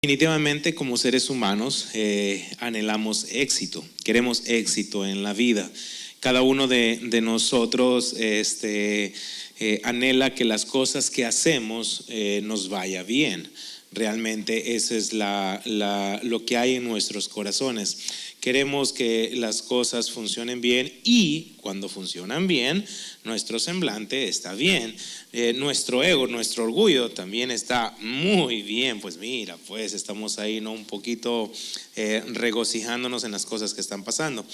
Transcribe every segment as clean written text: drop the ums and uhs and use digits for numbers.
Definitivamente, como seres humanos, anhelamos éxito, queremos éxito en la vida. Cada uno de nosotros anhela que las cosas que hacemos nos vaya bien. Realmente eso es lo que hay en nuestros corazones. Queremos que las cosas funcionen bien y cuando funcionan bien, nuestro semblante está bien. Nuestro ego, nuestro orgullo también está muy bien. Pues mira, pues estamos ahí, ¿no? Un poquito regocijándonos en las cosas que están pasando.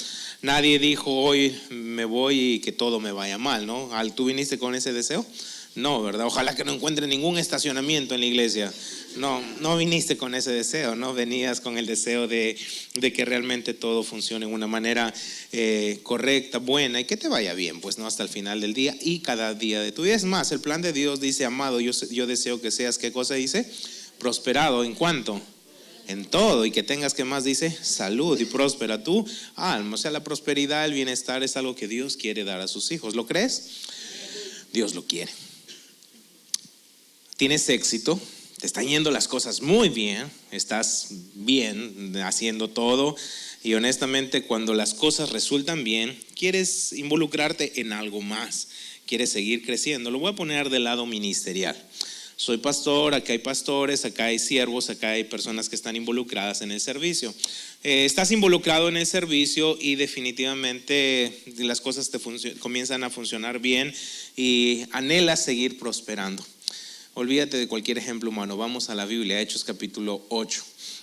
Nadie dijo hoy me voy y que todo me vaya mal, ¿no? ¿Tú viniste con ese deseo? No, ¿verdad? Ojalá que no encuentre ningún estacionamiento en la iglesia. No viniste con ese deseo, no venías con el deseo de que realmente todo funcione de una manera correcta, buena y que te vaya bien, pues no, hasta el final del día y cada día de tu vida. Es más, el plan de Dios dice, amado, yo deseo que seas, ¿qué cosa dice? Prosperado, ¿en cuánto? En todo, y que tengas, ¿qué más dice? Salud y próspera tu alma. O sea, la prosperidad, el bienestar es algo que Dios quiere dar a sus hijos. ¿Lo crees? Dios lo quiere. Tienes éxito, te están yendo las cosas muy bien, estás bien haciendo todo y honestamente cuando las cosas resultan bien, quieres involucrarte en algo más, quieres seguir creciendo. Lo voy a poner del lado ministerial. Soy pastor, acá hay pastores, acá hay siervos, acá hay personas que están involucradas en el servicio. Estás involucrado en el servicio y definitivamente las cosas comienzan a funcionar bien y anhelas seguir prosperando. Olvídate de cualquier ejemplo humano, vamos a la Biblia, Hechos capítulo 8.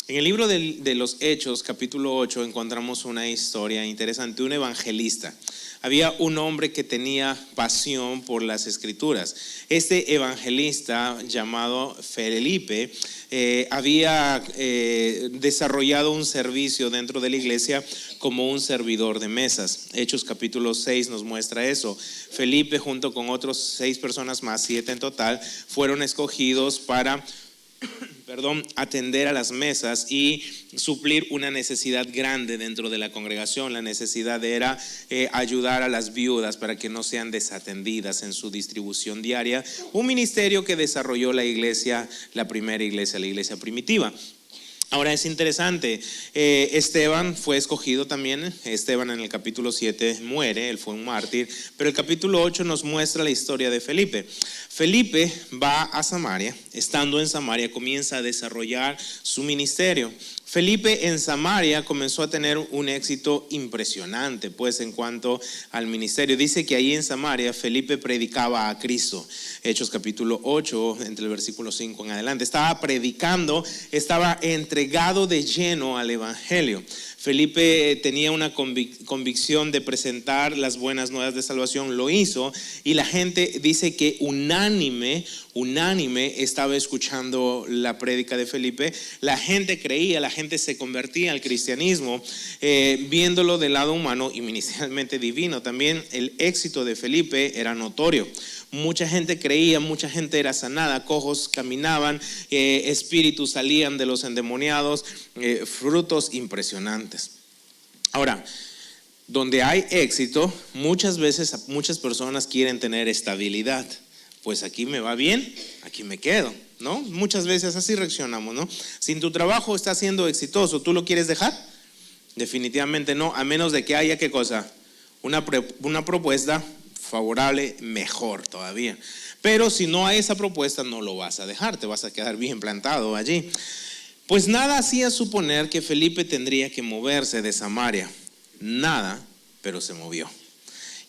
En el libro de los Hechos capítulo 8 encontramos una historia interesante, un evangelista. Había un hombre que tenía pasión por las escrituras. Este evangelista llamado Felipe había desarrollado un servicio dentro de la iglesia como un servidor de mesas. Hechos capítulo 6 nos muestra eso. Felipe junto con otros 6 personas más, 7 en total, fueron escogidos para atender a las mesas y suplir una necesidad grande dentro de la congregación. La necesidad era ayudar a las viudas para que no sean desatendidas en su distribución diaria. Un ministerio que desarrolló la iglesia, la primera iglesia, la iglesia primitiva. Ahora es interesante, Esteban fue escogido también. Esteban en el capítulo 7 muere, él fue un mártir, pero el capítulo 8 nos muestra la historia de Felipe. Felipe va a Samaria, estando en Samaria comienza a desarrollar su ministerio. Felipe en Samaria comenzó a tener un éxito impresionante, pues en cuanto al ministerio. Dice que ahí en Samaria Felipe predicaba a Cristo. Hechos capítulo 8, entre el versículo 5 en adelante. Estaba predicando, estaba entregado de lleno al evangelio. Felipe tenía una convicción de presentar las buenas nuevas de salvación, lo hizo y la gente dice que unánime estaba escuchando la prédica de Felipe. La gente creía, la gente se convertía al cristianismo, viéndolo del lado humano y ministerialmente divino. También el éxito de Felipe era notorio. Mucha gente creía, mucha gente era sanada, cojos caminaban, espíritus salían de los endemoniados, frutos impresionantes. Ahora, donde hay éxito, muchas veces muchas personas quieren tener estabilidad. Pues aquí me va bien, aquí me quedo, ¿no? Muchas veces así reaccionamos, ¿no? Si tu trabajo está siendo exitoso, ¿tú lo quieres dejar? Definitivamente no, a menos de que haya, ¿qué cosa? Una propuesta favorable, mejor todavía. Pero si no hay esa propuesta, no lo vas a dejar, te vas a quedar bien plantado allí. Pues nada hacía suponer que Felipe tendría que moverse de Samaria. Nada, pero se movió.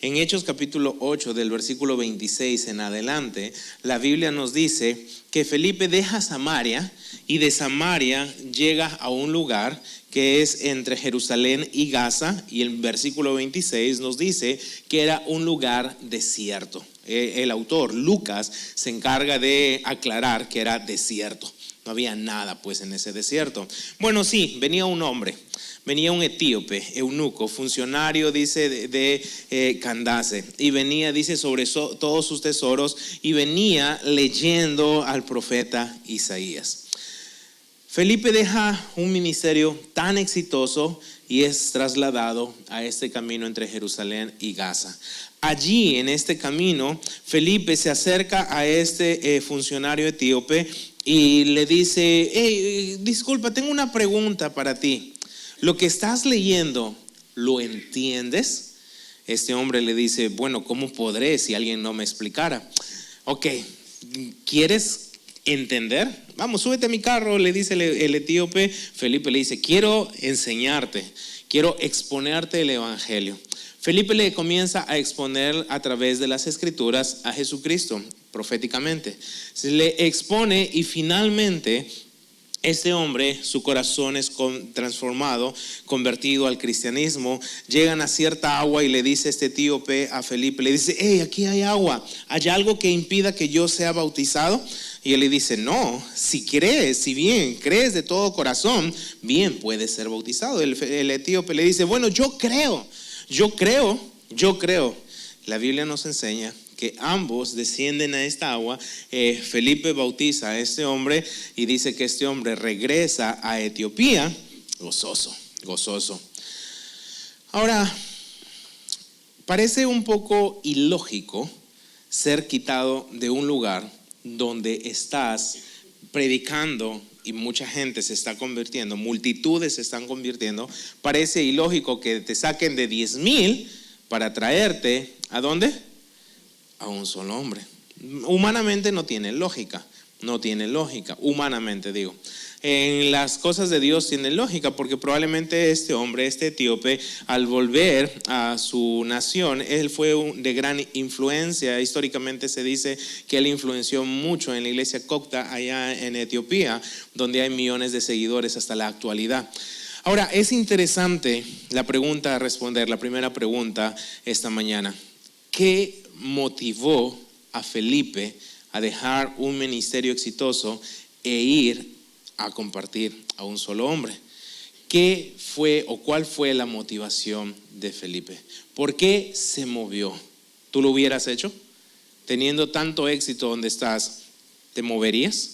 En Hechos capítulo 8 del versículo 26 en adelante, la Biblia nos dice que Felipe deja Samaria y de Samaria llega a un lugar que es entre Jerusalén y Gaza, y el versículo 26 nos dice que era un lugar desierto. El autor, Lucas, se encarga de aclarar que era desierto. No había nada pues en ese desierto. Bueno, sí, venía un hombre. Venía un etíope, eunuco, funcionario, dice, de Candace, y venía, dice, sobre todos sus tesoros, y venía leyendo al profeta Isaías. Felipe deja un ministerio tan exitoso y es trasladado a este camino entre Jerusalén y Gaza. Allí, en este camino, Felipe se acerca a este funcionario etíope y le dice: hey, disculpa, tengo una pregunta para ti. ¿Lo que estás leyendo, lo entiendes? Este hombre le dice: bueno, ¿cómo podré si alguien no me explicara? Ok, ¿quieres entender? Vamos, súbete a mi carro, le dice el etíope. Felipe le dice: quiero enseñarte, quiero exponerte el evangelio. Felipe le comienza a exponer a través de las escrituras a Jesucristo proféticamente. Se le expone y finalmente este hombre, su corazón es transformado, convertido al cristianismo. Llegan a cierta agua y le dice este etíope a Felipe, le dice: hey, aquí hay agua, ¿hay algo que impida que yo sea bautizado? Y él le dice: no, si crees, si bien crees de todo corazón, bien puedes ser bautizado. El etíope le dice: bueno, yo creo. La Biblia nos enseña que ambos descienden a esta agua. Felipe bautiza a este hombre y dice que este hombre regresa a Etiopía gozoso. Ahora, parece un poco ilógico ser quitado de un lugar donde estás predicando y mucha gente se está convirtiendo, multitudes se están convirtiendo. Parece ilógico que te saquen de 10,000 para traerte, ¿a dónde? A un solo hombre. Humanamente no tiene lógica, humanamente digo. En las cosas de Dios tiene lógica, porque probablemente este hombre, este etíope, al volver a su nación, él fue de gran influencia. Históricamente se dice que él influenció mucho en la iglesia copta allá en Etiopía, donde hay millones de seguidores hasta la actualidad. Ahora, es interesante la pregunta a responder, la primera pregunta esta mañana. ¿Qué motivó a Felipe a dejar un ministerio exitoso e ir a compartir a un solo hombre? ¿Qué fue o cuál fue la motivación de Felipe? ¿Por qué se movió? ¿Tú lo hubieras hecho? Teniendo tanto éxito donde estás, ¿te moverías?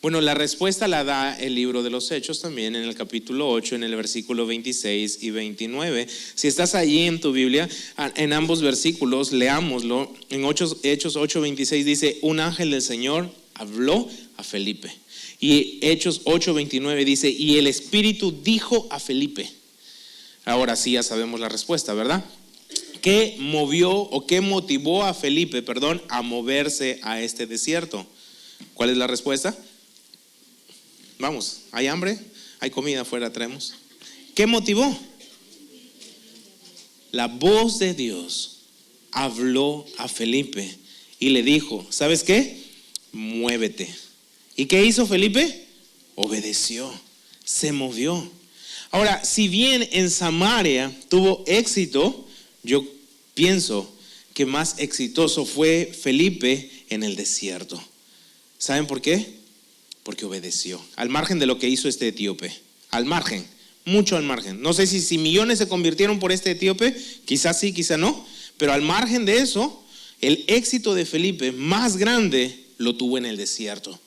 Bueno, la respuesta la da el libro de los Hechos también, en el capítulo 8, en el versículo 26 y 29. Si estás allí en tu Biblia, en ambos versículos, leámoslo. En Hechos 8, 26 dice: un ángel del Señor habló a Felipe. Y Hechos 8, 29 dice: y el Espíritu dijo a Felipe. Ahora sí ya sabemos la respuesta, ¿verdad? ¿Qué motivó a Felipe, a moverse a este desierto? ¿Cuál es la respuesta? Vamos, ¿hay hambre? ¿Hay comida afuera? Traemos. ¿Qué motivó? La voz de Dios habló a Felipe y le dijo: ¿sabes qué? Muévete. ¿Y qué hizo Felipe? Obedeció, se movió. Ahora, si bien en Samaria tuvo éxito, yo pienso que más exitoso fue Felipe en el desierto. ¿Saben por qué? Porque obedeció, al margen de lo que hizo este etíope, al margen, mucho al margen. No sé si millones se convirtieron por este etíope, quizás sí, quizás no, pero al margen de eso, el éxito de Felipe más grande lo tuvo en el desierto.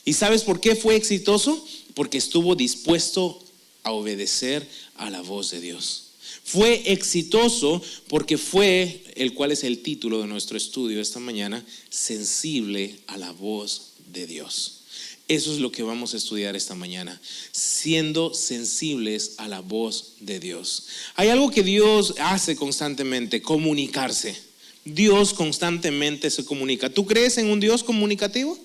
¿Y sabes por qué fue exitoso? Porque estuvo dispuesto a obedecer a la voz de Dios. Fue exitoso porque fue, el cual es el título de nuestro estudio esta mañana, sensible a la voz de Dios. Eso es lo que vamos a estudiar esta mañana, siendo sensibles a la voz de Dios. Hay algo que Dios hace constantemente: comunicarse. Dios constantemente se comunica. ¿Tú crees en un Dios comunicativo?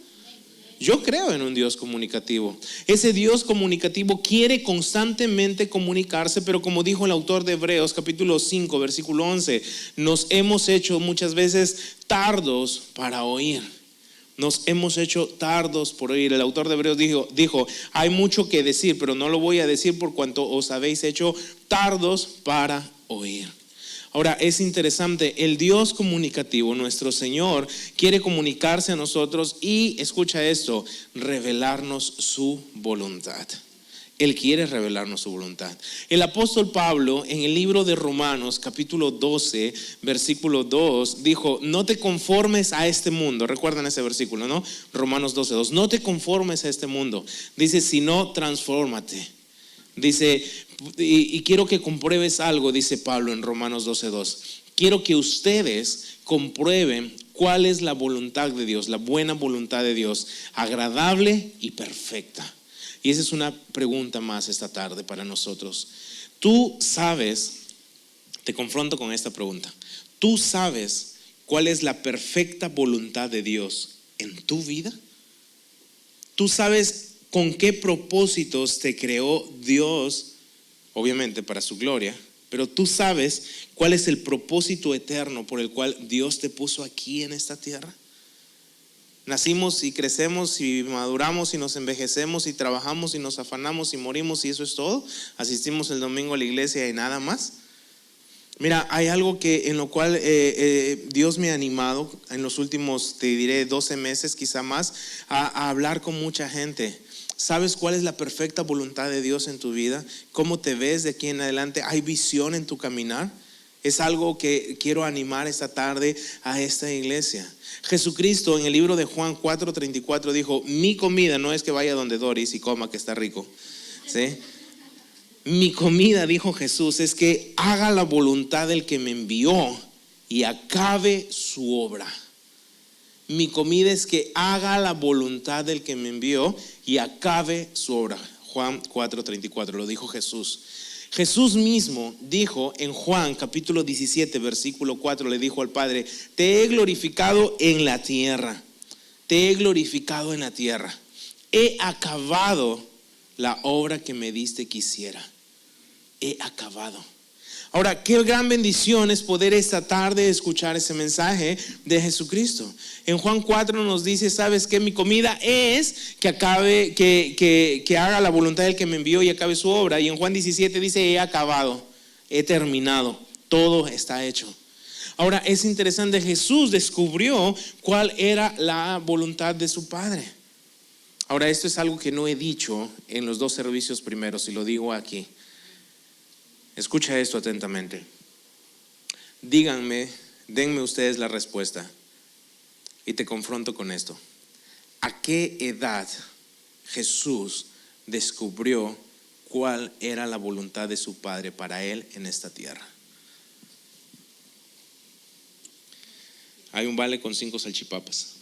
Yo creo en un Dios comunicativo. Ese Dios comunicativo quiere constantemente comunicarse, pero como dijo el autor de Hebreos capítulo 5 versículo 11, nos hemos hecho muchas veces tardos para oír. Nos hemos hecho tardos por oír. El autor de Hebreos dijo: hay mucho que decir, pero no lo voy a decir por cuanto os habéis hecho tardos para oír. Ahora, es interesante, el Dios comunicativo, nuestro Señor, quiere comunicarse a nosotros y, escucha esto, revelarnos su voluntad. Él quiere revelarnos su voluntad. El apóstol Pablo, en el libro de Romanos capítulo 12 versículo 2, dijo: no te conformes a este mundo. Recuerdan ese versículo, ¿no? Romanos 12:2. No te conformes a este mundo. Dice: sino transfórmate. Dice, y quiero que compruebes algo, dice Pablo en Romanos 12:2. Quiero que ustedes comprueben ¿Cuál es la voluntad de Dios? La buena voluntad de Dios, agradable y perfecta. Y esa es una pregunta más esta tarde para nosotros. Tú sabes, te confronto con esta pregunta. ¿Tú sabes cuál es la perfecta voluntad de Dios en tu vida? ¿Tú sabes con qué propósitos te creó Dios? Obviamente para su gloria, pero tú sabes cuál es el propósito eterno por el cual Dios te puso aquí en esta tierra. Nacimos y crecemos y maduramos y nos envejecemos y trabajamos y nos afanamos y morimos y eso es todo. Asistimos el domingo a la iglesia y nada más. Mira, hay algo en lo cual Dios me ha animado en los últimos, te diré, 12 meses, quizá más, a hablar con mucha gente. ¿Sabes cuál es la perfecta voluntad de Dios en tu vida? ¿Cómo te ves de aquí en adelante? ¿Hay visión en tu caminar? Es algo que quiero animar esta tarde a esta iglesia. Jesucristo en el libro de Juan 4:34 dijo: mi comida no es que vaya donde Doris y coma, que está rico, ¿sí? Mi comida, dijo Jesús, es que haga la voluntad del que me envió y acabe su obra. Mi comida es que haga la voluntad del que me envió y acabe su obra. Juan 4:34, lo dijo Jesús. Jesús mismo dijo en Juan capítulo 17 versículo 4, le dijo al Padre: te he glorificado en la tierra, te he glorificado en la tierra, he acabado la obra que me diste que hiciera, he acabado. Ahora, qué gran bendición es poder esta tarde escuchar ese mensaje de Jesucristo. En Juan 4 nos dice: ¿sabes qué? Mi comida es que acabe, que haga la voluntad del que me envió y acabe su obra. Y en Juan 17 dice: he acabado, he terminado, todo está hecho. Ahora, es interesante, Jesús descubrió cuál era la voluntad de su Padre. Ahora, esto es algo que no he dicho en los 2 servicios primeros y lo digo aquí. Escucha esto atentamente. Díganme, denme ustedes la respuesta. Y te confronto con esto. ¿A qué edad Jesús descubrió cuál era la voluntad de su Padre para él en esta tierra? Hay un vale con 5 salchipapas.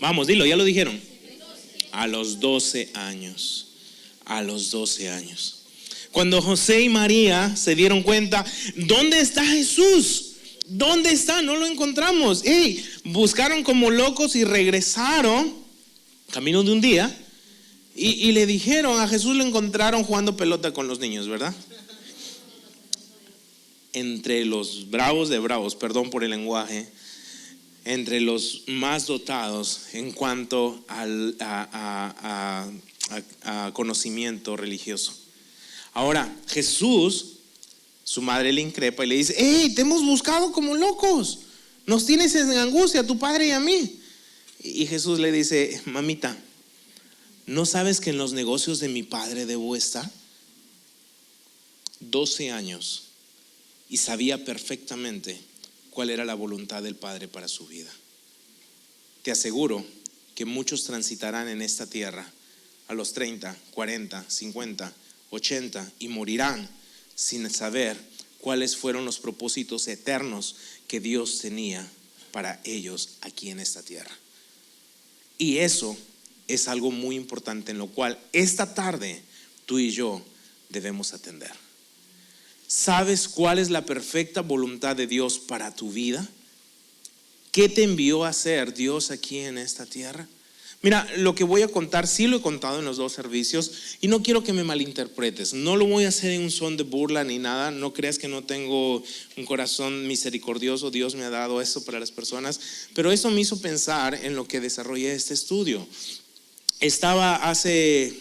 Vamos, dilo, ya lo dijeron. A los 12 años. A los 12 años. Cuando José y María se dieron cuenta: ¿dónde está Jesús? ¿Dónde está? No lo encontramos. Buscaron como locos y regresaron camino de un día y le dijeron: a Jesús lo encontraron jugando pelota con los niños, ¿verdad? Entre los bravos de bravos, perdón por el lenguaje, entre los más dotados en cuanto a conocimiento religioso. Ahora, Jesús, su madre le increpa y le dice: te hemos buscado como locos, nos tienes en angustia, a tu padre y a mí. Y Jesús le dice: mamita, ¿no sabes que en los negocios de mi padre debo estar? 12 años y sabía perfectamente cuál era la voluntad del Padre para su vida. Te aseguro que muchos transitarán en esta tierra a los 30, 40, 50, 80 y morirán sin saber cuáles fueron los propósitos eternos que Dios tenía para ellos aquí en esta tierra. Y eso es algo muy importante en lo cual esta tarde tú y yo debemos atender. ¿Sabes cuál es la perfecta voluntad de Dios para tu vida? ¿Qué te envió a hacer Dios aquí en esta tierra? Mira, lo que voy a contar, sí lo he contado en los 2 servicios y no quiero que me malinterpretes. No lo voy a hacer en un son de burla ni nada. No creas que no tengo un corazón misericordioso. Dios me ha dado eso para las personas. Pero eso me hizo pensar en lo que desarrollé este estudio. Estaba hace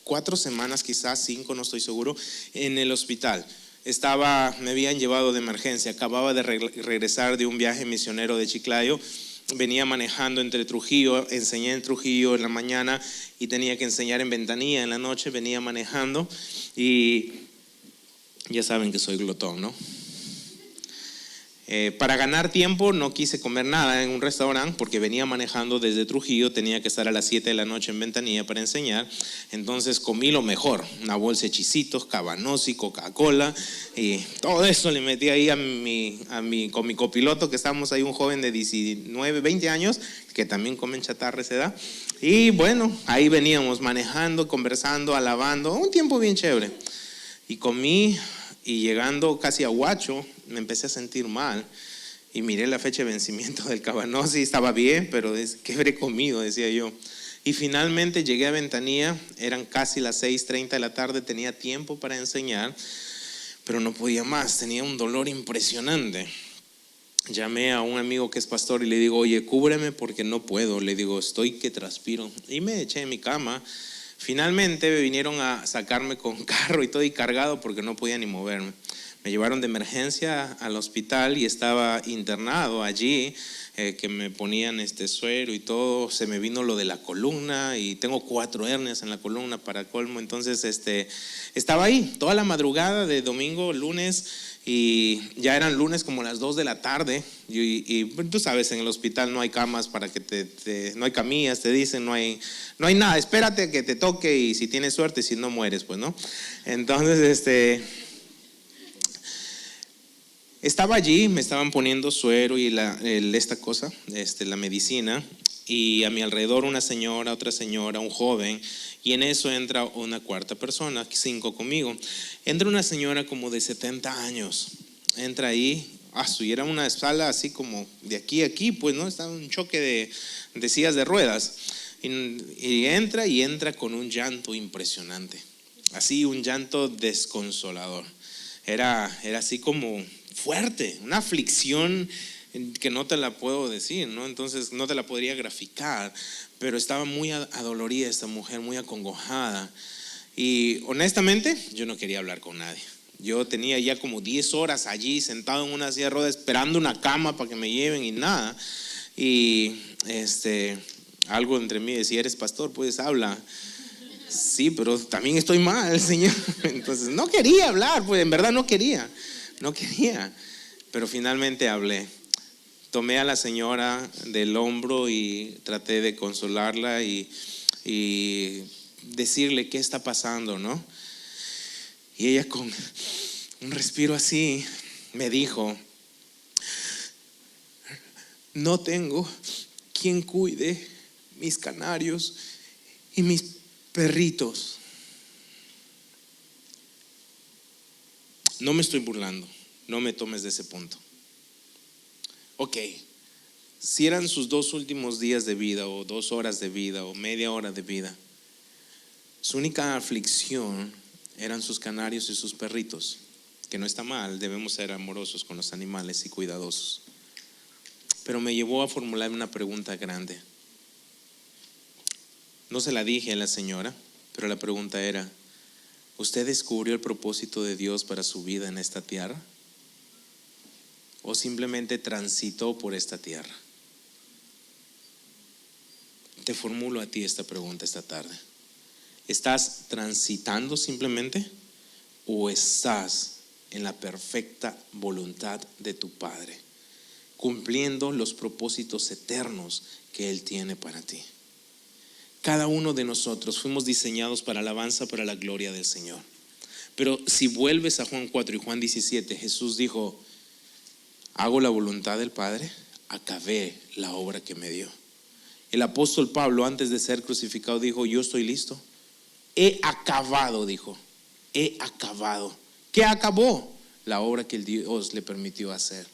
4 semanas, quizás 5, no estoy seguro, en el hospital. Me habían llevado de emergencia. Acababa de regresar de un viaje misionero de Chiclayo. Venía manejando entre Trujillo, enseñé en Trujillo en la mañana y tenía que enseñar en Ventanilla en la noche. Venía manejando y ya saben que soy glotón, ¿no? Para ganar tiempo no quise comer nada en un restaurante porque venía manejando desde Trujillo, tenía que estar a las 7 de la noche en Ventanilla para enseñar. Entonces comí lo mejor, una bolsa de chisitos, Cabanossi, Coca-Cola, y todo eso le metí ahí con mi copiloto, que estábamos ahí, un joven de 19, 20 años, que también comen chatarra a esa edad. Y bueno, ahí veníamos manejando, conversando, alabando, un tiempo bien chévere. Y comí, y llegando casi a Huacho, me empecé a sentir mal y miré la fecha de vencimiento del Cabanossi, estaba bien, pero ¿qué habré comido?, decía yo. Y finalmente llegué a Ventanilla, eran casi las 6:30 de la tarde, tenía tiempo para enseñar, pero no podía más, tenía un dolor impresionante. Llamé a un amigo que es pastor y le digo, oye, cúbreme porque no puedo, le digo, estoy que transpiro, y me eché en mi cama. Finalmente vinieron a sacarme con carro y todo y cargado porque no podía ni moverme. Me llevaron de emergencia al hospital y estaba internado allí, que me ponían suero y todo. Se me vino lo de la columna y tengo 4 hernias en la columna para colmo. Entonces estaba ahí toda la madrugada de domingo, lunes, y ya eran lunes como las 2 de la tarde y tú sabes, en el hospital no hay camas para que no hay camillas, te dicen, no hay nada, espérate que te toque y si tienes suerte, si no mueres, pues no. Entonces estaba allí, me estaban poniendo suero y esta cosa, la medicina, y a mi alrededor una señora, otra señora, un joven, y en eso entra una cuarta persona, 5 conmigo. Entra una señora como de 70 años, entra ahí, y era una sala así como de aquí a aquí, pues no, estaba un choque de sillas de ruedas, y entra con un llanto impresionante, así un llanto desconsolador, era así como fuerte, una aflicción que no te la puedo decir, ¿no? Entonces no te la podría graficar, pero estaba muy adolorida esta mujer, muy acongojada. Y honestamente, yo no quería hablar con nadie. Yo tenía ya como 10 horas allí sentado en una silla de ruedas esperando una cama para que me lleven y nada. Y algo entre mí decía, eres pastor, pues habla. Sí, pero también estoy mal, Señor. Entonces no quería hablar, pues en verdad no quería, pero finalmente hablé. Tomé a la señora del hombro y traté de consolarla y decirle qué está pasando, ¿no? Y ella con un respiro así me dijo, no tengo quien cuide mis canarios y mis perritos. No me estoy burlando, no me tomes de ese punto. Ok, si eran sus 2 últimos días de vida o 2 horas de vida o media hora de vida, su única aflicción eran sus canarios y sus perritos, que no está mal, debemos ser amorosos con los animales y cuidadosos. Pero me llevó a formular una pregunta grande. No se la dije a la señora, pero la pregunta era, ¿usted descubrió el propósito de Dios para su vida en esta tierra? ¿O simplemente transitó por esta tierra? Te formulo a ti esta pregunta esta tarde. ¿Estás transitando simplemente o estás en la perfecta voluntad de tu Padre, cumpliendo los propósitos eternos que Él tiene para ti? Cada uno de nosotros fuimos diseñados para alabanza, para la gloria del Señor. Pero si vuelves a Juan 4 y Juan 17, Jesús dijo, hago la voluntad del Padre, acabé la obra que me dio. El apóstol Pablo, antes de ser crucificado, dijo, yo estoy listo. He acabado, dijo, he acabado. ¿Qué acabó? La obra que Dios le permitió hacer.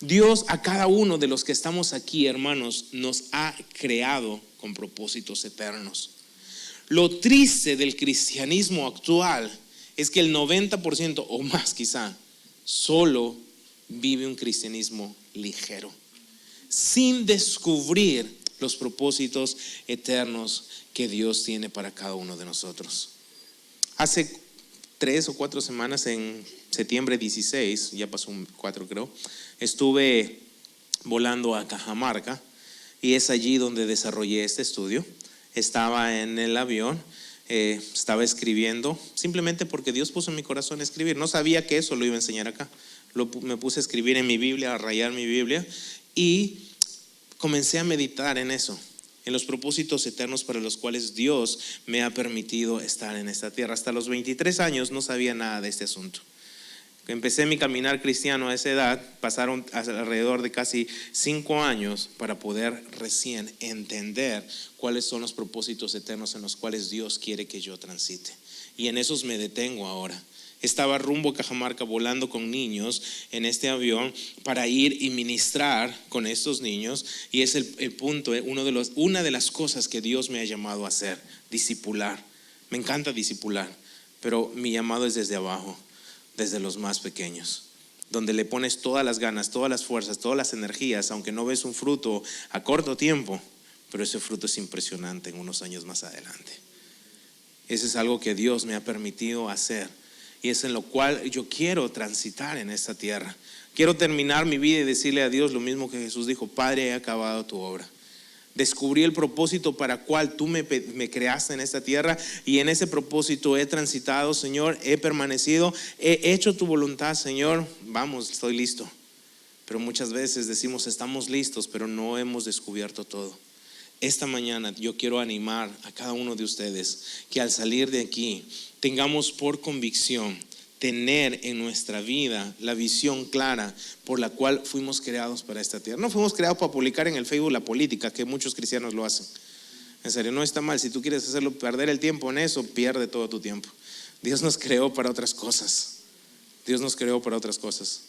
Dios a cada uno de los que estamos aquí, hermanos, nos ha creado con propósitos eternos. Lo triste del cristianismo actual es que el 90% o más quizá solo vive un cristianismo ligero, sin descubrir los propósitos eternos que Dios tiene para cada uno de nosotros. Hace 3 o 4 semanas, en septiembre 16, ya pasó 4 creo, estuve volando a Cajamarca y es allí donde desarrollé este estudio. Estaba en el avión, estaba escribiendo simplemente porque Dios puso en mi corazón escribir. No sabía que eso lo iba a enseñar acá. Me puse a escribir en mi Biblia, a rayar mi Biblia, y comencé a meditar en eso, en los propósitos eternos para los cuales Dios me ha permitido estar en esta tierra. Hasta los 23 años no sabía nada de este asunto. Empecé mi caminar cristiano a esa edad, pasaron alrededor de casi 5 años para poder recién entender cuáles son los propósitos eternos en los cuales Dios quiere que yo transite. Y en esos me detengo ahora. Estaba rumbo a Cajamarca volando con niños en este avión para ir y ministrar con estos niños, y es el punto, una de las cosas que Dios me ha llamado a hacer, discipular. Me encanta discipular, pero mi llamado es desde abajo, desde los más pequeños, donde le pones todas las ganas, todas las fuerzas, todas las energías, aunque no ves un fruto a corto tiempo, pero ese fruto es impresionante en unos años más adelante. Ese es algo que Dios me ha permitido hacer, y es en lo cual yo quiero transitar en esta tierra. Quiero terminar mi vida y decirle a Dios lo mismo que Jesús dijo: Padre, he acabado tu obra. Descubrí el propósito para cual tú me creaste en esta tierra, y en ese propósito he transitado, Señor, he permanecido, he hecho tu voluntad, Señor. Vamos, estoy listo. Pero muchas veces decimos estamos listos, pero no hemos descubierto todo. Esta mañana yo quiero animar a cada uno de ustedes que al salir de aquí tengamos por convicción tener en nuestra vida la visión clara por la cual fuimos creados para esta tierra. No fuimos creados para publicar en el Facebook la política, que muchos cristianos lo hacen. En serio, no está mal. Si tú quieres hacerlo, perder el tiempo en eso, pierde todo tu tiempo. Dios nos creó para otras cosas. Dios nos creó para otras cosas.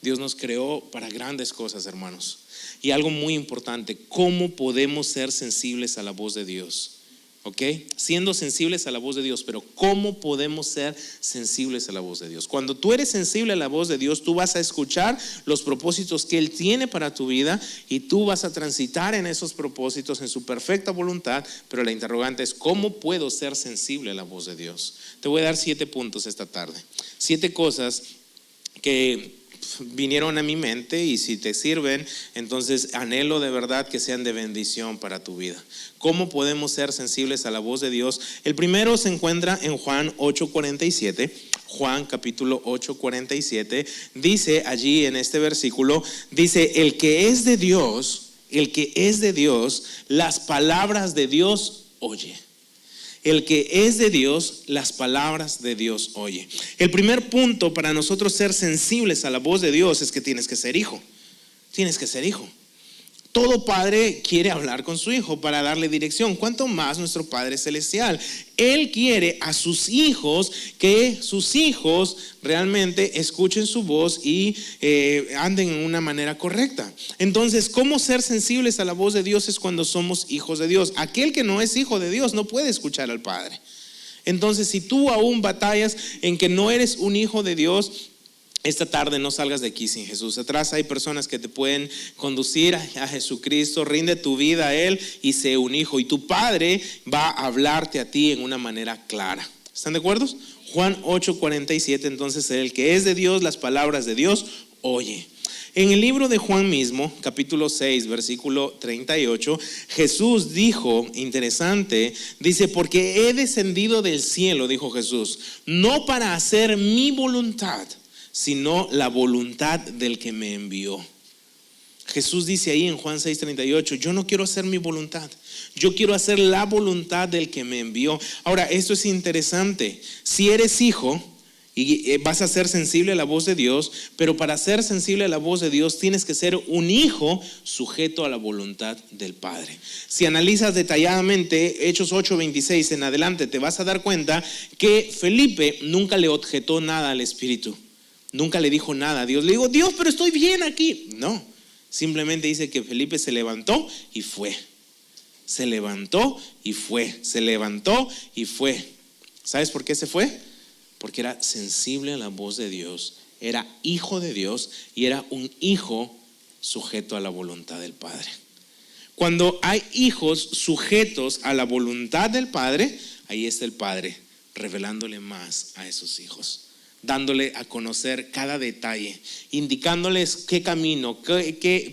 Dios nos creó para grandes cosas, hermanos. Y algo muy importante: ¿cómo podemos ser sensibles a la voz de Dios? ¿Ok? Siendo sensibles a la voz de Dios, pero ¿cómo podemos ser sensibles a la voz de Dios? Cuando tú eres sensible a la voz de Dios, tú vas a escuchar los propósitos que Él tiene para tu vida, y tú vas a transitar en esos propósitos en su perfecta voluntad. Pero la interrogante es: ¿cómo puedo ser sensible a la voz de Dios? Te voy a dar 7 puntos esta tarde, 7 cosas que vinieron a mi mente, y si te sirven, entonces anhelo de verdad que sean de bendición para tu vida. ¿Cómo podemos ser sensibles a la voz de Dios? El primero se encuentra en Juan 8:47. Juan capítulo 8:47 dice allí en este versículo, dice: el que es de Dios, las palabras de Dios oye. El que es de Dios, las palabras de Dios oye. El primer punto para nosotros ser sensibles a la voz de Dios es que tienes que ser hijo. Tienes que ser hijo. Todo padre quiere hablar con su hijo para darle dirección. ¿Cuánto más nuestro Padre Celestial? Él quiere a sus hijos, que sus hijos realmente escuchen su voz y anden en una manera correcta. Entonces, ¿cómo ser sensibles a la voz de Dios? Es cuando somos hijos de Dios. Aquel que no es hijo de Dios no puede escuchar al Padre. Entonces, si tú aún batallas en que no eres un hijo de Dios, esta tarde no salgas de aquí sin Jesús. Atrás hay personas que te pueden conducir a Jesucristo. Rinde tu vida a Él y sé un hijo, y tu Padre va a hablarte a ti en una manera clara. ¿Están de acuerdo? Juan 8:47. Entonces, el que es de Dios, las palabras de Dios oye. En el libro de Juan mismo, capítulo 6, versículo 38, Jesús dijo, interesante, dice: porque he descendido del cielo, dijo Jesús, no para hacer mi voluntad, sino la voluntad del que me envió. Jesús dice ahí en Juan 6:38, yo no quiero hacer mi voluntad, yo quiero hacer la voluntad del que me envió. Ahora, esto es interesante. Si eres hijo y vas a ser sensible a la voz de Dios, pero para ser sensible a la voz de Dios tienes que ser un hijo sujeto a la voluntad del Padre. Si analizas detalladamente Hechos 8:26 en adelante, te vas a dar cuenta que Felipe nunca le objetó nada al Espíritu. Nunca le dijo nada a Dios. Le digo: Dios, pero estoy bien aquí. No, simplemente dice que Felipe se levantó y fue. Se levantó y fue. Se levantó y fue. ¿Sabes por qué se fue? Porque era sensible a la voz de Dios, era hijo de Dios y era un hijo sujeto a la voluntad del Padre. Cuando hay hijos sujetos a la voluntad del Padre, ahí está el Padre revelándole más a esos hijos. dándole a conocer cada detalle, indicándoles qué camino,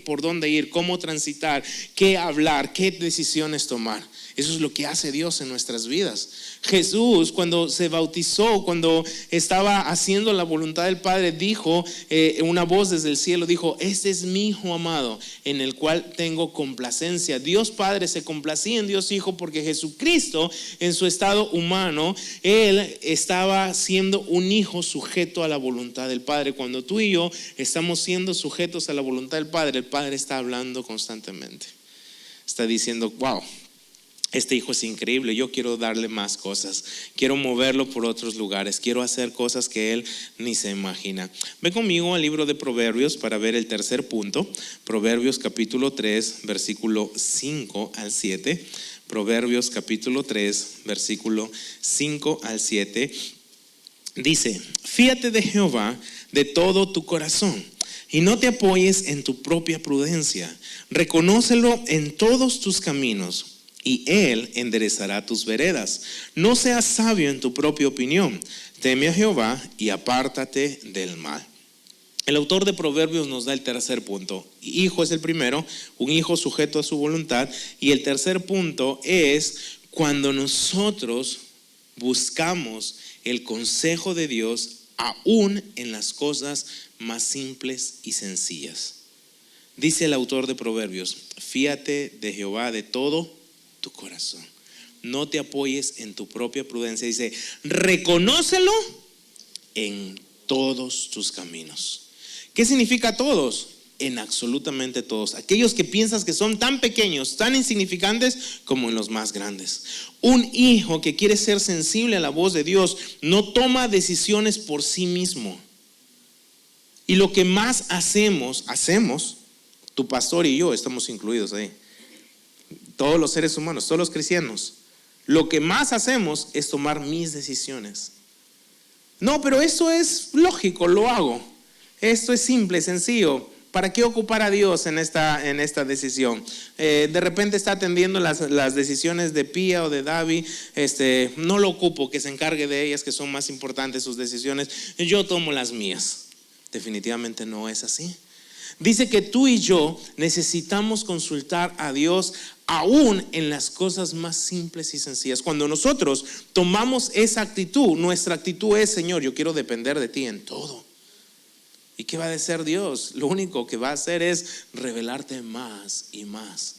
por dónde ir, cómo transitar, qué hablar, qué decisiones tomar. Eso es lo que hace Dios en nuestras vidas. Jesús, cuando se bautizó, cuando estaba haciendo la voluntad del Padre, dijo, una voz desde el cielo dijo: este es mi Hijo amado, en el cual tengo complacencia. Dios Padre se complacía en Dios Hijo porque Jesucristo, en su estado humano, Él estaba siendo un hijo sujeto a la voluntad del Padre. Cuando tú y yo estamos siendo sujetos a la voluntad del Padre, el Padre está hablando constantemente. Está diciendo: wow, este hijo es increíble, yo quiero darle más cosas, quiero moverlo por otros lugares, quiero hacer cosas que él ni se imagina. Ve conmigo al libro de Proverbios para ver el tercer punto. Proverbios capítulo 3, versículo 5 al 7. Proverbios capítulo 3, versículo 5 al 7. Dice: fíate de Jehová de todo tu corazón y no te apoyes en tu propia prudencia. Reconócelo en todos tus caminos y Él enderezará tus veredas. No seas sabio en tu propia opinión. Teme a Jehová y apártate del mal. El autor de Proverbios nos da el tercer punto. Hijo es el primero, un hijo sujeto a su voluntad. Y el tercer punto es cuando nosotros buscamos el consejo de Dios aún en las cosas más simples y sencillas. Dice el autor de Proverbios: fíate de Jehová de todo tu corazón, no te apoyes en tu propia prudencia. Dice: reconócelo en todos tus caminos. ¿Qué significa todos? En absolutamente todos. Aquellos que piensas que son tan pequeños, tan insignificantes, como en los más grandes. Un hijo que quiere ser sensible a la voz de Dios no toma decisiones por sí mismo. Y lo que más hacemos, tu pastor y yo estamos incluidos ahí, todos los seres humanos, todos los cristianos, lo que más hacemos es tomar mis decisiones. No, pero eso es lógico, lo hago. Esto es simple, sencillo. ¿Para qué ocupar a Dios en esta decisión? De repente está atendiendo las decisiones de Pía o de Davi. No lo ocupo, que se encargue de ellas, que son más importantes sus decisiones. Yo tomo las mías. Definitivamente no es así. Dice que tú y yo necesitamos consultar a Dios aún en las cosas más simples y sencillas. Cuando nosotros tomamos esa actitud, nuestra actitud es: Señor, yo quiero depender de ti en todo. ¿Y qué va a hacer Dios? Lo único que va a hacer es revelarte más y más.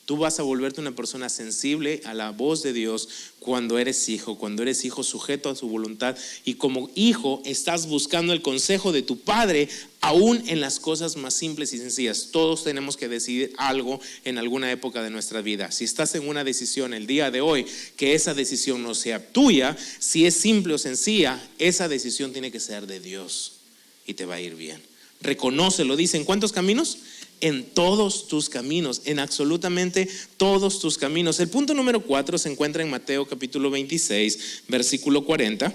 Tú vas a volverte una persona sensible a la voz de Dios cuando eres hijo sujeto a su voluntad, y como hijo estás buscando el consejo de tu padre aún en las cosas más simples y sencillas. Todos tenemos que decidir algo en alguna época de nuestra vida. Si estás en una decisión el día de hoy, que esa decisión no sea tuya, si es simple o sencilla, esa decisión tiene que ser de Dios y te va a ir bien. Reconócelo. Dice: ¿en cuántos caminos? En todos tus caminos, en absolutamente todos tus caminos. El punto número 4 se encuentra en Mateo capítulo 26, versículo 40.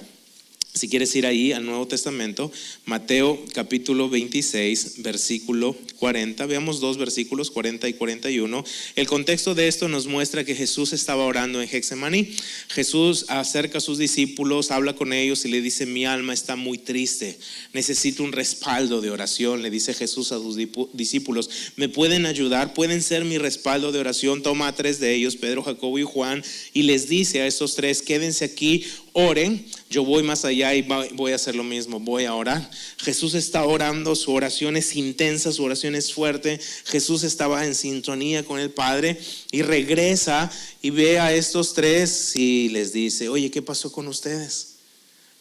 Si quieres ir ahí al Nuevo Testamento, Mateo capítulo 26, versículo 40. Veamos dos versículos, 40 y 41. El contexto de esto nos muestra que Jesús estaba orando en Getsemaní. Jesús acerca a sus discípulos, habla con ellos y le dice: mi alma está muy triste, necesito un respaldo de oración. Le dice Jesús a sus discípulos: ¿me pueden ayudar? ¿Pueden ser mi respaldo de oración? Toma a 3 de ellos, Pedro, Jacobo y Juan, y les dice a estos 3: quédense aquí, oren. Yo voy más allá y voy a hacer lo mismo, voy a orar. Jesús está orando, su oración es intensa, su oración es fuerte. Jesús estaba en sintonía con el Padre y regresa y ve a estos 3 y les dice: oye, ¿qué pasó con ustedes?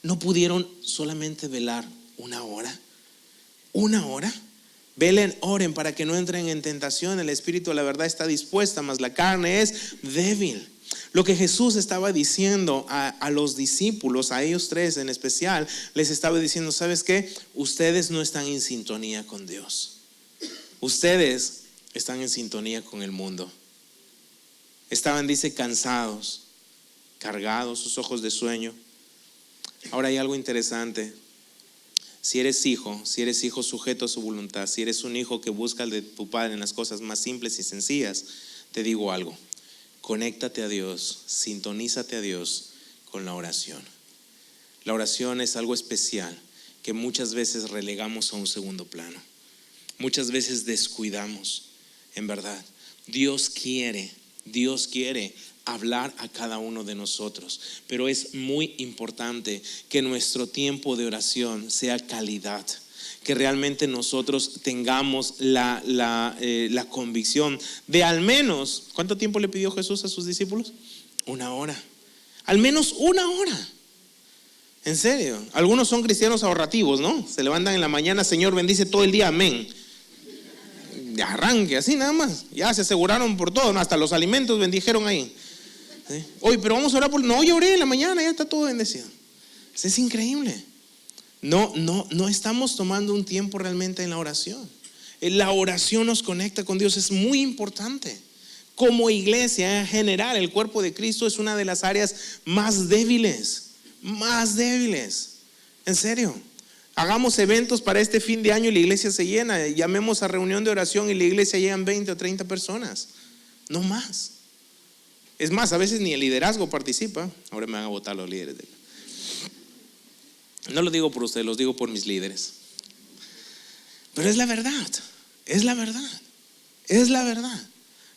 ¿No pudieron solamente velar una hora? ¿Una hora? Velen, oren para que no entren en tentación. El espíritu, la verdad, está dispuesta, mas la carne es débil. Lo que Jesús estaba diciendo a los discípulos, a ellos 3 en especial, les estaba diciendo: ¿sabes qué? Ustedes no están en sintonía con Dios. Ustedes están en sintonía con el mundo. Estaban, dice, cansados, cargados, sus ojos de sueño. Ahora hay algo interesante. Si eres hijo sujeto a su voluntad, si eres un hijo que busca al de tu padre en las cosas más simples y sencillas, te digo algo: conéctate a Dios, sintonízate a Dios con la oración. La oración es algo especial. que muchas veces relegamos a un segundo plano. Muchas veces descuidamos, en verdad. Dios quiere hablar a cada uno de nosotros, pero es muy importante que nuestro tiempo de oración sea calidad, que realmente nosotros tengamos la convicción de al menos, ¿cuánto tiempo le pidió Jesús a sus discípulos? 1 hora, al menos 1 hora. En serio, algunos son cristianos ahorrativos, ¿no? Se levantan en la mañana, Señor, bendice todo el día, amén. De arranque, así nada más. Ya se aseguraron por todo, ¿no? Hasta los alimentos bendijeron ahí. ¿Sí? Oye, pero vamos a orar por... No, yo oré en la mañana, ya está todo bendecido. Es increíble. No estamos tomando un tiempo realmente en la oración. La oración nos conecta con Dios, es muy importante. Como iglesia en general, el cuerpo de Cristo es una de las áreas más débiles. En serio. Hagamos eventos para este fin de año y la iglesia se llena. Llamemos a reunión de oración y la iglesia llegan 20 o 30 personas. No más. Es más, a veces ni el liderazgo participa. Ahora me van a votar los líderes. No lo digo por ustedes, los digo por mis líderes. Pero es la verdad.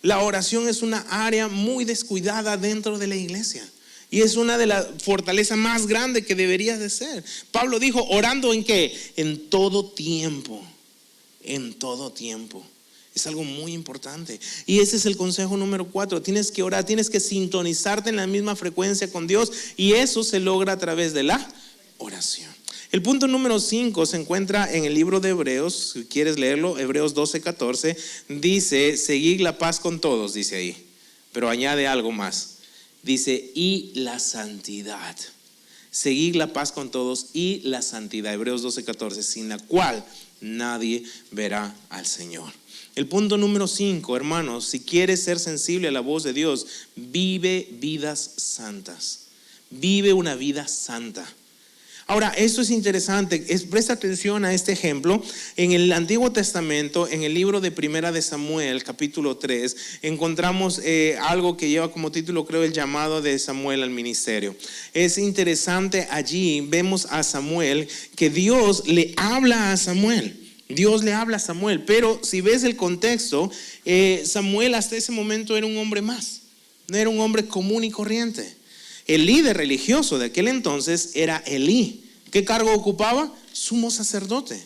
La oración es una área muy descuidada dentro de la iglesia. Y es una de las fortalezas más grandes que debería de ser. Pablo dijo, orando ¿en qué? En todo tiempo. Es algo muy importante. Y ese es el consejo número 4. Tienes que orar, tienes que sintonizarte en la misma frecuencia con Dios. Y eso se logra a través de la oración. El punto número 5 se encuentra en el libro de Hebreos. Si quieres leerlo, Hebreos 12:14. Dice, seguid la paz con todos, dice ahí. Pero añade algo más. Dice, y la santidad. Seguid la paz con todos y la santidad. Hebreos 12:14, sin la cual nadie verá al Señor. El punto número 5, hermanos, si quieres ser sensible a la voz de Dios, vive vidas santas. Vive una vida santa. Ahora, esto es interesante, presta atención a este ejemplo. En el Antiguo Testamento, en el libro de Primera de Samuel, capítulo 3, encontramos algo que lleva como título, creo, el llamado de Samuel al ministerio. Es interesante, allí vemos a Samuel, que Dios le habla a Samuel. Pero si ves el contexto, Samuel hasta ese momento era un hombre más, no era un hombre común y corriente. El líder religioso de aquel entonces era Elí. ¿Qué cargo ocupaba? Sumo sacerdote.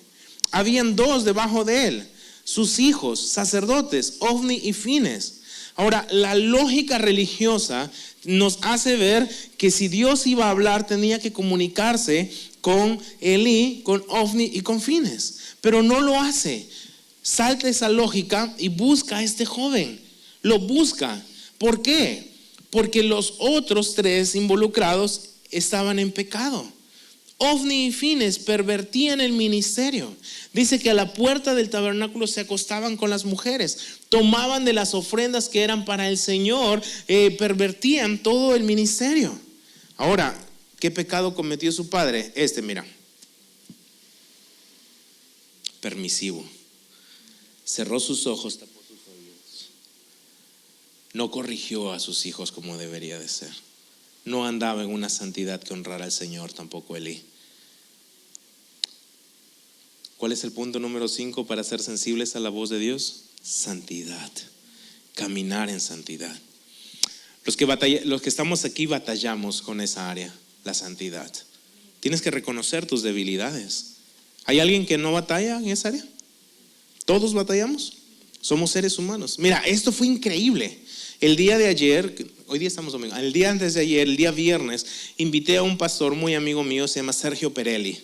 Habían 2 debajo de él, sus hijos, sacerdotes, Ofni y Fines. Ahora, la lógica religiosa nos hace ver que si Dios iba a hablar, tenía que comunicarse con Elí, con Ofni y con Fines. Pero no lo hace. Salta esa lógica y busca a este joven. Lo busca. ¿Por qué? Porque los otros 3 involucrados estaban en pecado. Ofni y Fines pervertían el ministerio. Dice que a la puerta del tabernáculo se acostaban con las mujeres, tomaban de las ofrendas que eran para el Señor, pervertían todo el ministerio. Ahora, ¿qué pecado cometió su padre? Mira, permisivo. Cerró sus ojos, tapó sus oídos. No corrigió a sus hijos como debería de ser. No andaba en una santidad que honrara al Señor, tampoco Elí. ¿Cuál es el punto número 5 para ser sensibles a la voz de Dios? Santidad. Caminar en santidad. Los que estamos aquí batallamos con esa área, la santidad. Tienes que reconocer tus debilidades. ¿Hay alguien que no batalla en esa área? ¿Todos batallamos? Somos seres humanos. Mira, esto fue increíble. El día de ayer, hoy día estamos domingo, el día antes de ayer, el día viernes, invité a un pastor muy amigo mío, se llama Sergio Perelli.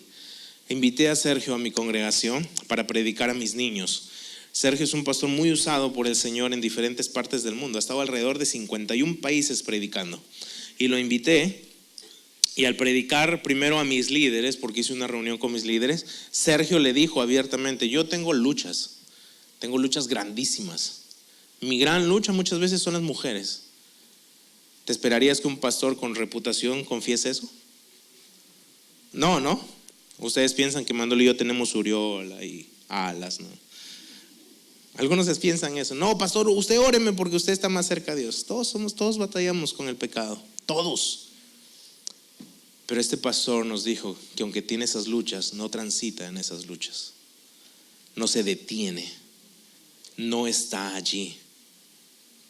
Invité a Sergio a mi congregación para predicar a mis niños. Sergio es un pastor muy usado por el Señor en diferentes partes del mundo. Ha estado alrededor de 51 países predicando. Y lo invité, y al predicar primero a mis líderes, porque hice una reunión con mis líderes, Sergio le dijo abiertamente, yo tengo luchas grandísimas. Mi gran lucha muchas veces son las mujeres. ¿Te esperarías que un pastor con reputación confiese eso? No. Ustedes piensan que Manolo y yo tenemos uriola y alas, ¿no? Algunos piensan eso. No, pastor, usted óreme porque usted está más cerca de Dios. Todos batallamos con el pecado. Todos. Pero este pastor nos dijo que aunque tiene esas luchas, no transita en esas luchas, no se detiene, no está allí.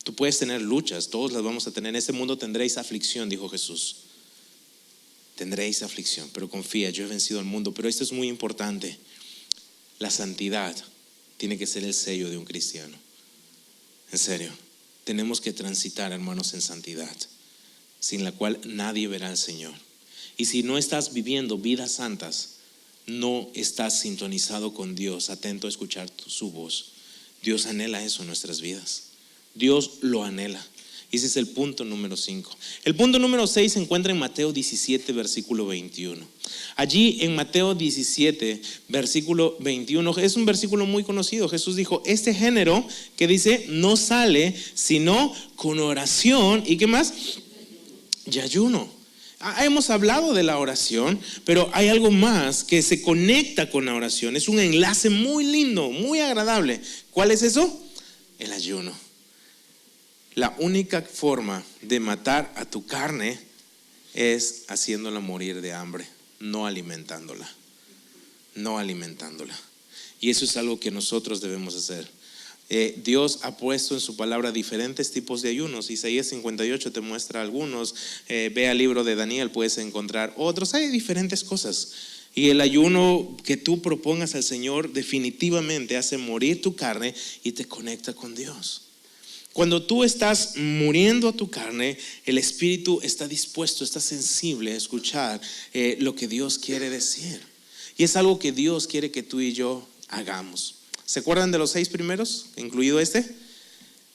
Tú puedes tener luchas, todos las vamos a tener. En este mundo tendréis aflicción, dijo Jesús. Tendréis aflicción, pero confía, yo he vencido al mundo. Pero esto es muy importante. La santidad tiene que ser el sello de un cristiano. En serio, tenemos que transitar, hermanos, en santidad, sin la cual nadie verá al Señor. Y si no estás viviendo vidas santas, no estás sintonizado con Dios, atento a escuchar su voz. Dios anhela eso en nuestras vidas. Dios lo anhela. Y ese es el punto número 5. El punto número 6 se encuentra en Mateo 17, versículo 21. Allí en Mateo 17, versículo 21, es un versículo muy conocido. Jesús dijo, este género que dice, no sale sino con oración. ¿Y qué más? Y ayuno. Hemos hablado de la oración, pero hay algo más que se conecta con la oración. Es un enlace muy lindo, muy agradable. ¿Cuál es eso? El ayuno. La única forma de matar a tu carne es haciéndola morir de hambre, no alimentándola. No alimentándola. Y eso es algo que nosotros debemos hacer. Dios ha puesto en su palabra diferentes tipos de ayunos. Isaías 58 te muestra algunos. Ve al libro de Daniel, puedes encontrar otros. Hay diferentes cosas. Y el ayuno que tú propongas al Señor definitivamente hace morir tu carne y te conecta con Dios. Cuando tú estás muriendo a tu carne, el espíritu está dispuesto, está sensible a escuchar lo que Dios quiere decir. Y es algo que Dios quiere que tú y yo hagamos. ¿Se acuerdan de los 6 primeros, incluido este?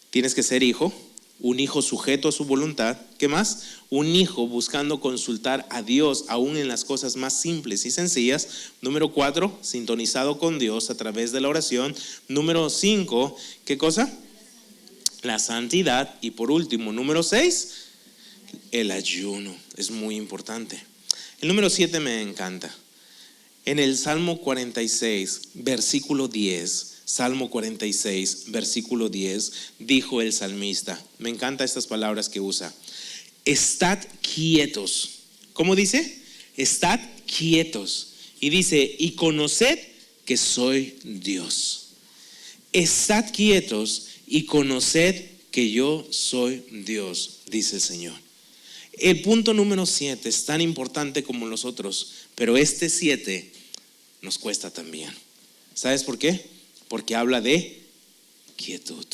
Tienes que ser hijo, un hijo sujeto a su voluntad. ¿Qué más? Un hijo buscando consultar a Dios aún en las cosas más simples y sencillas. Número 4, sintonizado con Dios a través de la oración. Número 5, ¿qué cosa? La santidad. Y por último, número 6, el ayuno. Es muy importante. El número 7 me encanta. En el Salmo 46, versículo 10, Salmo 46, versículo 10, dijo el salmista, me encantan estas palabras que usa, estad quietos. ¿Cómo dice? Estad quietos. Y dice, y conoced que soy Dios. Estad quietos y conoced que yo soy Dios, dice el Señor. El punto número 7 es tan importante como los otros, pero este 7 nos cuesta también. ¿Sabes por qué? Porque habla de quietud.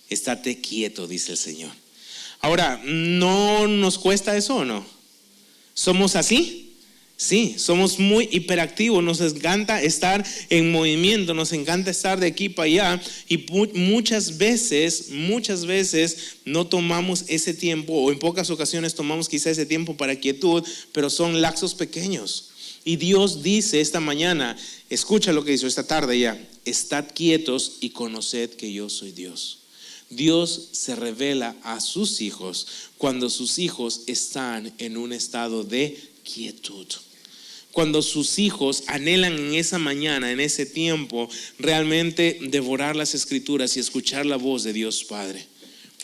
Estate quieto, dice el Señor. Ahora, ¿no nos cuesta eso o no? ¿Somos así? Sí, somos muy hiperactivos, nos encanta estar en movimiento, nos encanta estar de aquí para allá y muchas veces no tomamos ese tiempo, o en pocas ocasiones tomamos quizá ese tiempo para quietud, pero son lapsos pequeños. Y Dios dice esta mañana, escucha lo que hizo esta tarde ya, estad quietos y conoced que yo soy Dios. Dios se revela a sus hijos cuando sus hijos están en un estado de quietud. Cuando sus hijos anhelan en esa mañana, en ese tiempo, realmente devorar las escrituras y escuchar la voz de Dios Padre.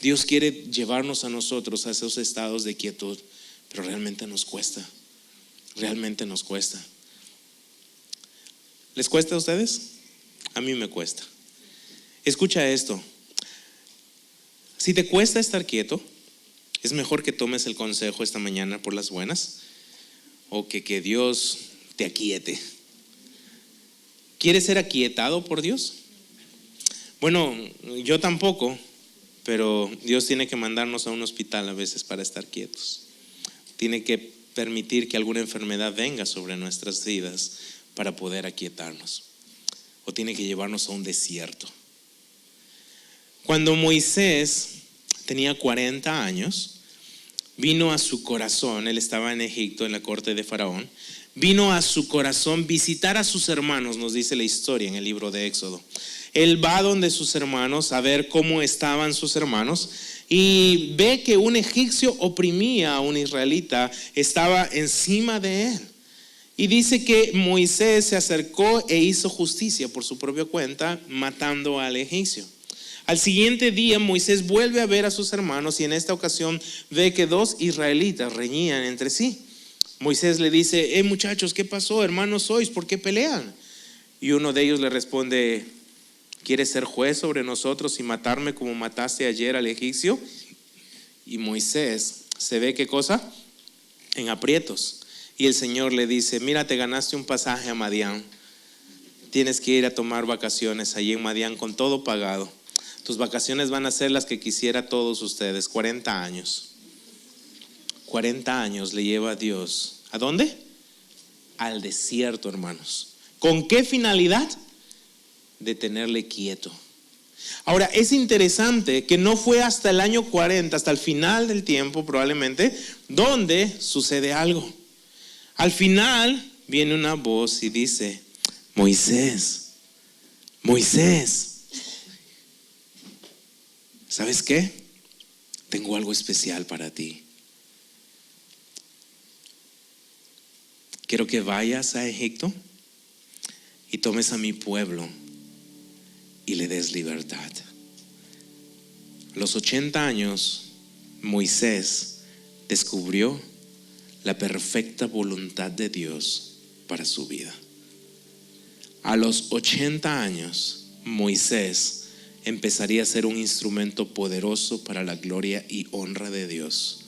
Dios quiere llevarnos a nosotros a esos estados de quietud, pero realmente nos cuesta. Realmente nos cuesta. ¿Les cuesta a ustedes? A mí me cuesta. Escucha esto. Si te cuesta estar quieto, es mejor que tomes el consejo esta mañana por las buenas o que Dios te aquiete. ¿Quieres ser aquietado por Dios? Bueno, yo tampoco, pero Dios tiene que mandarnos a un hospital a veces para estar quietos. Tiene que permitir que alguna enfermedad venga sobre nuestras vidas para poder aquietarnos, o tiene que llevarnos a un desierto. Cuando Moisés tenía 40 años, vino a su corazón, él estaba en Egipto en la corte de Faraón, vino a su corazón visitar a sus hermanos, nos dice la historia en el libro de Éxodo. Él va donde sus hermanos a ver cómo estaban sus hermanos y ve que un egipcio oprimía a un israelita, estaba encima de él. Y dice que Moisés se acercó e hizo justicia por su propia cuenta, matando al egipcio. Al siguiente día Moisés vuelve a ver a sus hermanos y en esta ocasión ve que 2 israelitas reñían entre sí. Moisés le dice: muchachos, ¿qué pasó? Hermanos sois, ¿por qué pelean? Y uno de ellos le responde: ¿quieres ser juez sobre nosotros y matarme como mataste ayer al egipcio? Y Moisés se ve, ¿qué cosa? En aprietos. Y el Señor le dice: mira, te ganaste un pasaje a Madián. Tienes que ir a tomar vacaciones allí en Madián con todo pagado. Tus vacaciones van a ser las que quisiera todos ustedes. 40 años. 40 años le lleva a Dios. ¿A dónde? Al desierto, hermanos. ¿Con qué finalidad? De tenerle quieto. Ahora, es interesante que no fue hasta el año 40, hasta el final del tiempo probablemente, donde sucede algo. Al final viene una voz y dice: Moisés, Moisés, ¿sabes qué? Tengo algo especial para ti. Quiero que vayas a Egipto y tomes a mi pueblo y le des libertad. A los 80 años, Moisés descubrió la perfecta voluntad de Dios para su vida. A los 80 años, Moisés empezaría a ser un instrumento poderoso para la gloria y honra de Dios.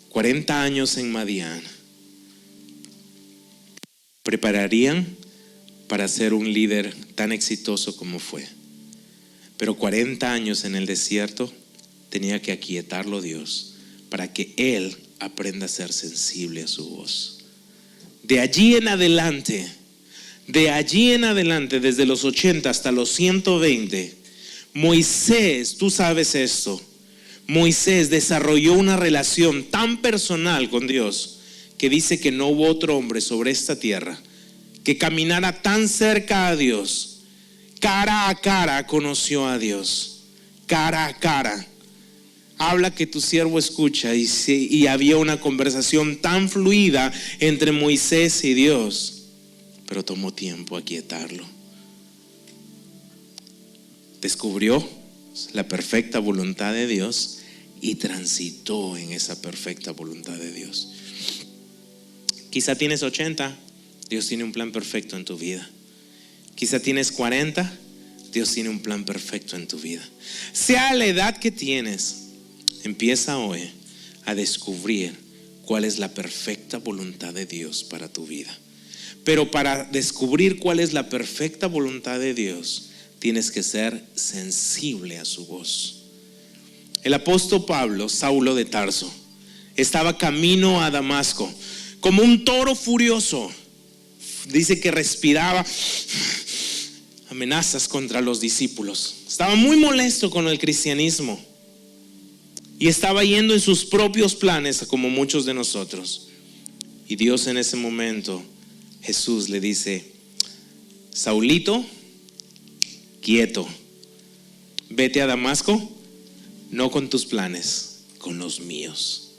40 años en Madián prepararían para ser un líder tan exitoso como fue. Pero 40 años en el desierto tenía que aquietarlo Dios para que él aprenda a ser sensible a su voz. De allí en adelante, desde los 80 hasta los 120, Moisés, tú sabes esto, Moisés desarrolló una relación tan personal con Dios que dice que no hubo otro hombre sobre esta tierra que caminara tan cerca a Dios. Cara a cara conoció a Dios, cara a cara. Habla que tu siervo escucha, y había una conversación tan fluida entre Moisés y Dios, pero tomó tiempo aquietarlo. Descubrió la perfecta voluntad de Dios y transitó en esa perfecta voluntad de Dios. Quizá tienes 80, Dios tiene un plan perfecto en tu vida. Quizá tienes 40, Dios tiene un plan perfecto en tu vida. Sea la edad que tienes, empieza hoy a descubrir cuál es la perfecta voluntad de Dios para tu vida. Pero para descubrir cuál es la perfecta voluntad de Dios, tienes que ser sensible a su voz. El apóstol Pablo, Saulo de Tarso, estaba camino a Damasco como un toro furioso. Dice que respiraba amenazas contra los discípulos. Estaba muy molesto con el cristianismo y estaba yendo en sus propios planes, como muchos de nosotros. Y Dios en ese momento, Jesús le dice: Saulito, quieto, vete a Damasco, no con tus planes, con los míos.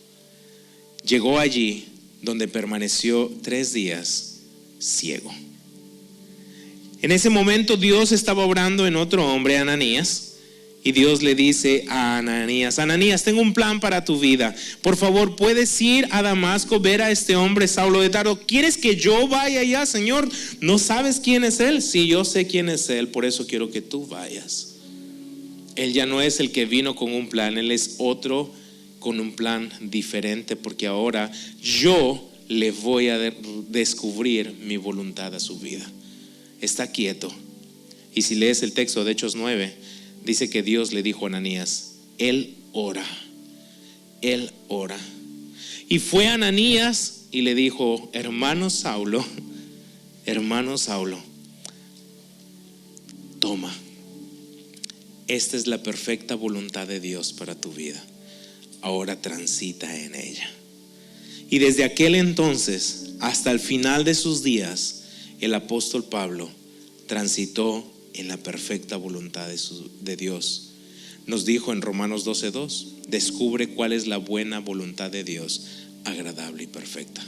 Llegó allí, donde permaneció 3 días ciego. En ese momento Dios estaba obrando en otro hombre, Ananías, y Dios le dice a Ananías: Ananías, tengo un plan para tu vida. Por favor, ¿puedes ir a Damasco, ver a este hombre Saulo de Tarso? ¿Quieres que yo vaya allá, Señor? ¿No sabes quién es él? Sí, yo sé quién es él, por eso quiero que tú vayas. Él ya no es el que vino con un plan, él es otro con un plan diferente, porque ahora yo le voy a descubrir mi voluntad a su vida. Está quieto. Y si lees el texto de Hechos 9, dice que Dios le dijo a Ananías: él ora. Y fue a Ananías y le dijo: hermano Saulo, toma, esta es la perfecta voluntad de Dios para tu vida. Ahora transita en ella. Y desde aquel entonces hasta el final de sus días, el apóstol Pablo transitó en la perfecta voluntad de Dios. Nos dijo en Romanos 12:2: descubre cuál es la buena voluntad de Dios, agradable y perfecta.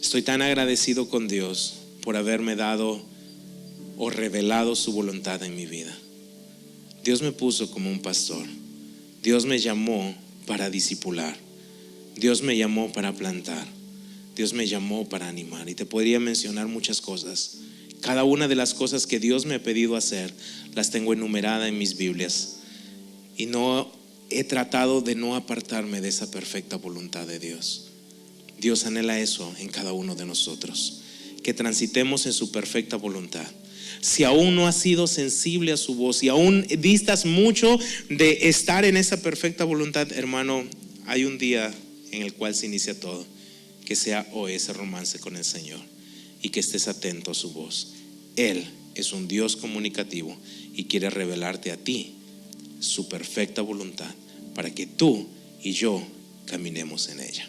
Estoy tan agradecido con Dios por haberme dado o revelado su voluntad en mi vida. Dios me puso como un pastor. Dios me llamó para discipular. Dios me llamó para plantar. Dios me llamó para animar. Y te podría mencionar muchas cosas. Cada una de las cosas que Dios me ha pedido hacer, las tengo enumeradas en mis Biblias. Y no he tratado de no apartarme de esa perfecta voluntad de Dios. Dios anhela eso en cada uno de nosotros, que transitemos en su perfecta voluntad. Si aún no has sido sensible a su voz, si aún distas mucho de estar en esa perfecta voluntad, hermano, hay un día en el cual se inicia todo. Que sea hoy ese romance con el Señor y que estés atento a su voz. Él es un Dios comunicativo y quiere revelarte a ti su perfecta voluntad para que tú y yo caminemos en ella.